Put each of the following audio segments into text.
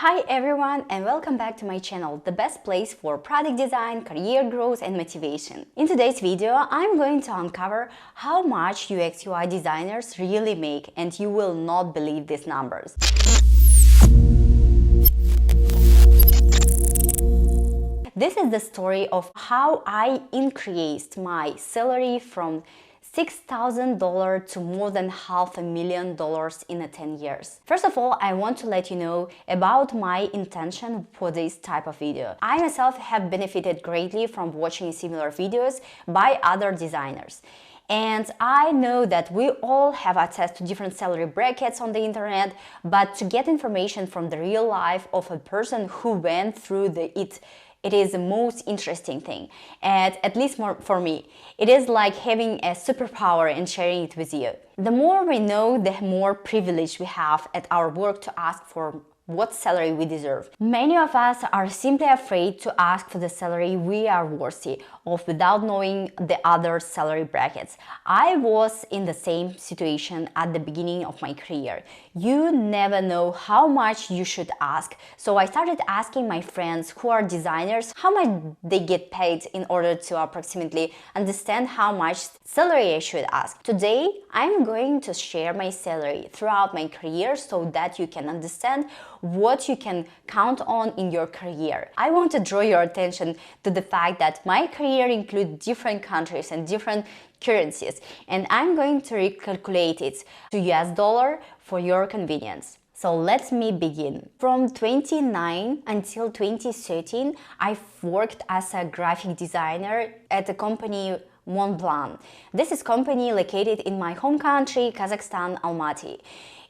Hi everyone and welcome back to my channel, the best place for product design, career growth and motivation. In today's video, I'm going to uncover how much UX UI designers really make, and you will not believe these numbers. This is the story of how I increased my salary from $6,000 to more than $500,000 in 10 years. First of all, I want to let you know about my intention for this type of video. I myself have benefited greatly from watching similar videos by other designers. And I know that we all have access to different salary brackets on the internet, but to get information from the real life of a person who went through it is the most interesting thing, and at least for me. It is like having a superpower and sharing it with you. The more we know, the more privilege we have at our work to ask for what salary we deserve. Many of us are simply afraid to ask for the salary we are worthy of without knowing the other salary brackets. I was in the same situation at the beginning of my career. You never know how much you should ask, so I started asking my friends who are designers how much they get paid in order to approximately understand how much salary I should ask. Today, I'm going to share my salary throughout my career so that you can understand what you can count on in your career. I want to draw your attention to the fact that my career includes different countries and different currencies, and I'm going to recalculate it to US dollar for your convenience. So let me begin. From 2009 until 2013, I've worked as a graphic designer at the company Montblanc. This is a company located in my home country, Kazakhstan, Almaty.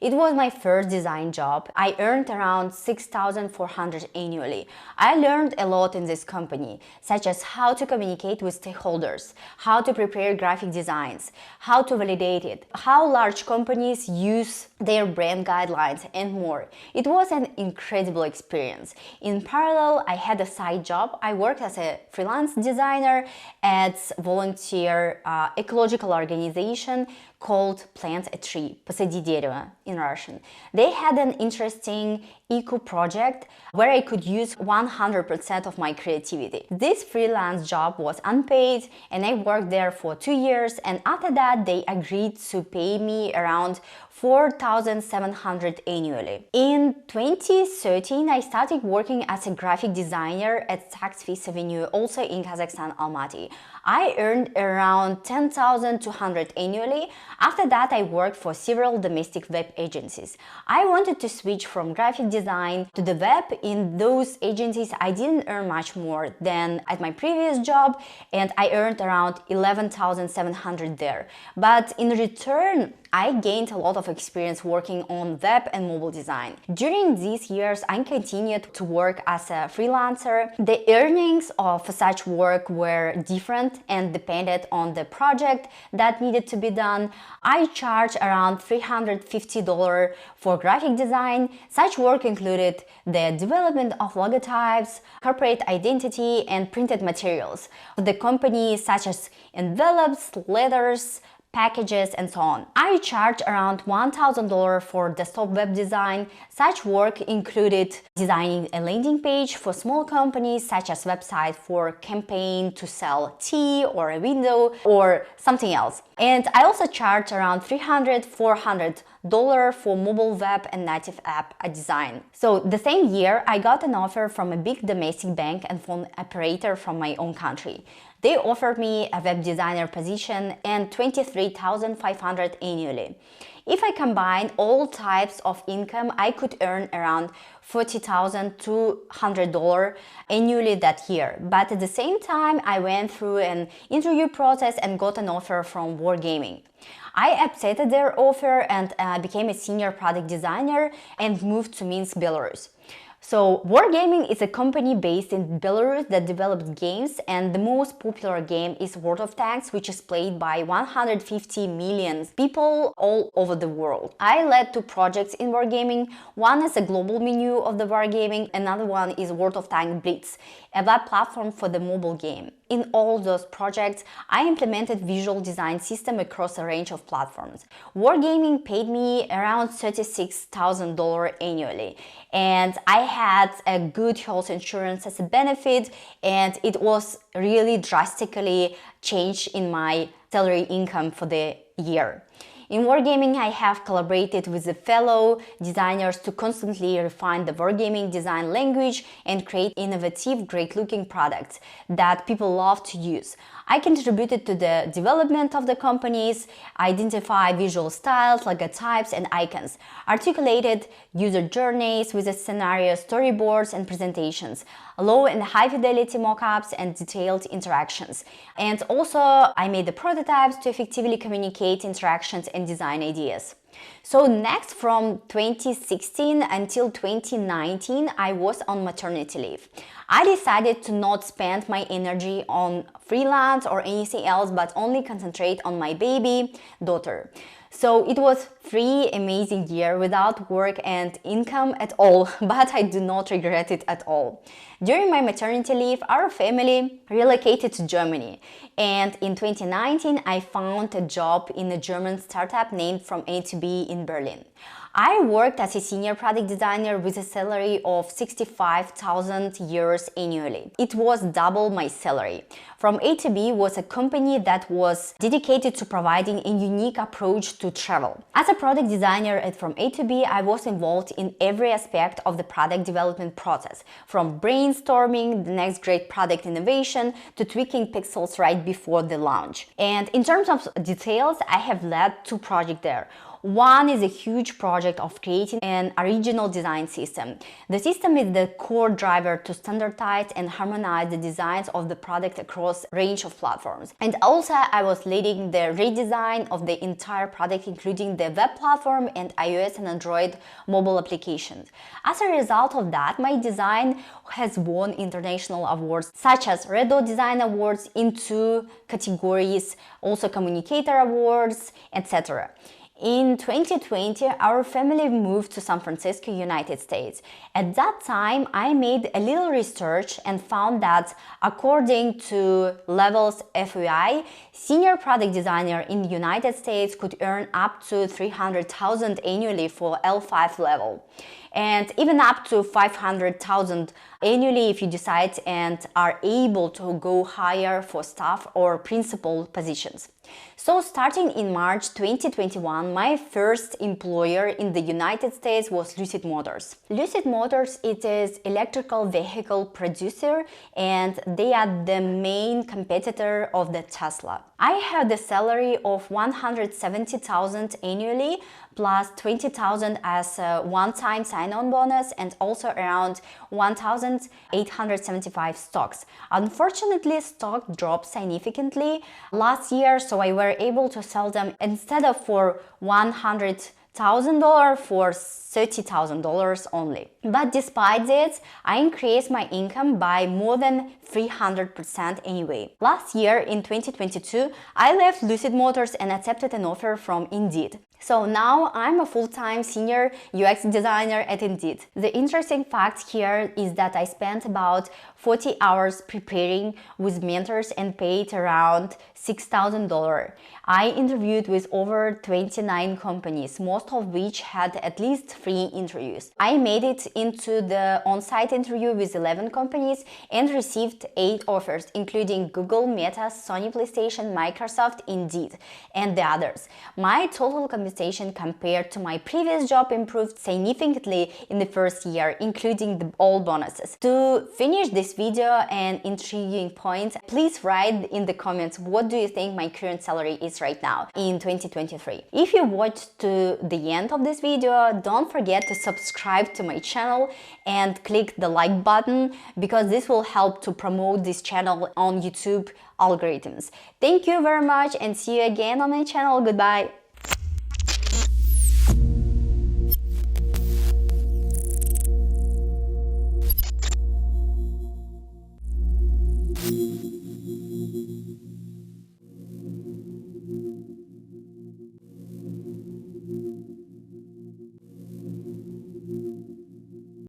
It was my first design job. I earned around 6,400 annually. I learned a lot in this company, such as how to communicate with stakeholders, how to prepare graphic designs, how to validate it, how large companies use their brand guidelines, and more. It was an incredible experience. In parallel, I had a side job. I worked as a freelance designer at volunteer ecological organization called Plant a Tree, посади дерево in Russian. They had an interesting eco project where I could use 100% of my creativity. This freelance job was unpaid and I worked there for 2 years, and after that they agreed to pay me around 4,700 annually. In 2013, I started working as a graphic designer at Saksvis Avenue, also in Kazakhstan, Almaty. I earned around 10,200 annually. After that, I worked for several domestic web agencies. I wanted to switch from graphic design to the web. In those agencies, I didn't earn much more than at my previous job, and I earned around 11,700 there. But in return, I gained a lot of experience working on web and mobile design. During these years, I continued to work as a freelancer. The earnings of such work were different and depended on the project that needed to be done. I charged around $350 for graphic design. Such work included the development of logotypes, corporate identity, and printed materials for the company, such as envelopes, letters, packages, and so on. I charged around $1,000 for desktop web design. Such work included designing a landing page for small companies, such as website for campaign to sell tea or a window or something else. And I also charged around $300–400 for mobile web and native app design. So the same year, I got an offer from a big domestic bank and phone operator from my own country. They offered me a web designer position and 23,500 annually. If I combine all types of income, I could earn around $40,200 annually that year. But at the same time, I went through an interview process and got an offer from Wargaming. I accepted their offer and became a senior product designer and moved to Minsk, Belarus. So Wargaming is a company based in Belarus that develops games, and the most popular game is World of Tanks, which is played by 150 million people all over the world. I led 2 projects in Wargaming. One is a global menu of the Wargaming, another one is World of Tanks Blitz, a web platform for the mobile game. in all those projects, I implemented visual design system across a range of platforms. Wargaming paid me around $36,000 annually, and I had a good health insurance as a benefit, and it was really drastically changed in my salary income for the year. In Wargaming, I have collaborated with the fellow designers to constantly refine the Wargaming design language and create innovative, great-looking products that people love to use. I contributed to the development of the companies, identify visual styles, logotypes, and icons, articulated user journeys with the scenarios, storyboards, and presentations, low and high-fidelity mockups, and detailed interactions. And also, I made the prototypes to effectively communicate interactions and design ideas. So next, from 2016 until 2019, I was on maternity leave. I decided to not spend my energy on freelance or anything else, but only concentrate on my baby daughter. So it was 3 amazing years without work and income at all, but I do not regret it at all. During my maternity leave, our family relocated to Germany, and in 2019 I found a job in a German startup named From A to B in Berlin. I worked as a senior product designer with a salary of 65,000 euros annually. It was double my salary. From A to B was a company that was dedicated to providing a unique approach to travel. As a product designer at From A to B, I was involved in every aspect of the product development process, from brainstorming the next great product innovation to tweaking pixels right before the launch. And in terms of details, I have led 2 projects there. One is a huge project of creating an original design system. The system is the core driver to standardize and harmonize the designs of the product across a range of platforms. And also, I was leading the redesign of the entire product, including the web platform and iOS and Android mobile applications. As a result of that, my design has won international awards such as Red Dot Design Awards in 2 categories, also Communicator Awards, etc. In 2020, our family moved to San Francisco, United States. At that time, I made a little research and found that according to Levels FYI, senior product designer in the United States could earn up to $300,000 annually for L5 level, and even up to $500,000 annually if you decide and are able to go higher for staff or principal positions. So starting in March 2021, my first employer in the United States was Lucid Motors. Lucid Motors, it is electrical vehicle producer, and they are the main competitor of the Tesla. I have the salary of $170,000 annually, plus $20,000 as a one-time sign-on bonus, and also around 1,875 stocks. Unfortunately, stock dropped significantly last year, so I were able to sell them instead of for $100,000 for $30,000 only. But despite this, I increased my income by more than 300% anyway. Last year, in 2022, I left Lucid Motors and accepted an offer from Indeed. So now I'm a full-time senior UX designer at Indeed. The interesting fact here is that I spent about 40 hours preparing with mentors and paid around $6,000. I interviewed with over 29 companies, most of which had at least 3 interviews. I made it into the on-site interview with 11 companies and received 8 offers, including Google, Meta, Sony PlayStation, Microsoft, Indeed, and the others. My total compensation compared to my previous job improved significantly in the first year, including all bonuses. To finish this video and intriguing point, please write in the comments what do you think my current salary is right now in 2023. If you watched to the end of this video, don't forget to subscribe to my channel and click the like button, because this will help to promote this channel on YouTube algorithms. Thank you very much and see you again on my channel. Goodbye.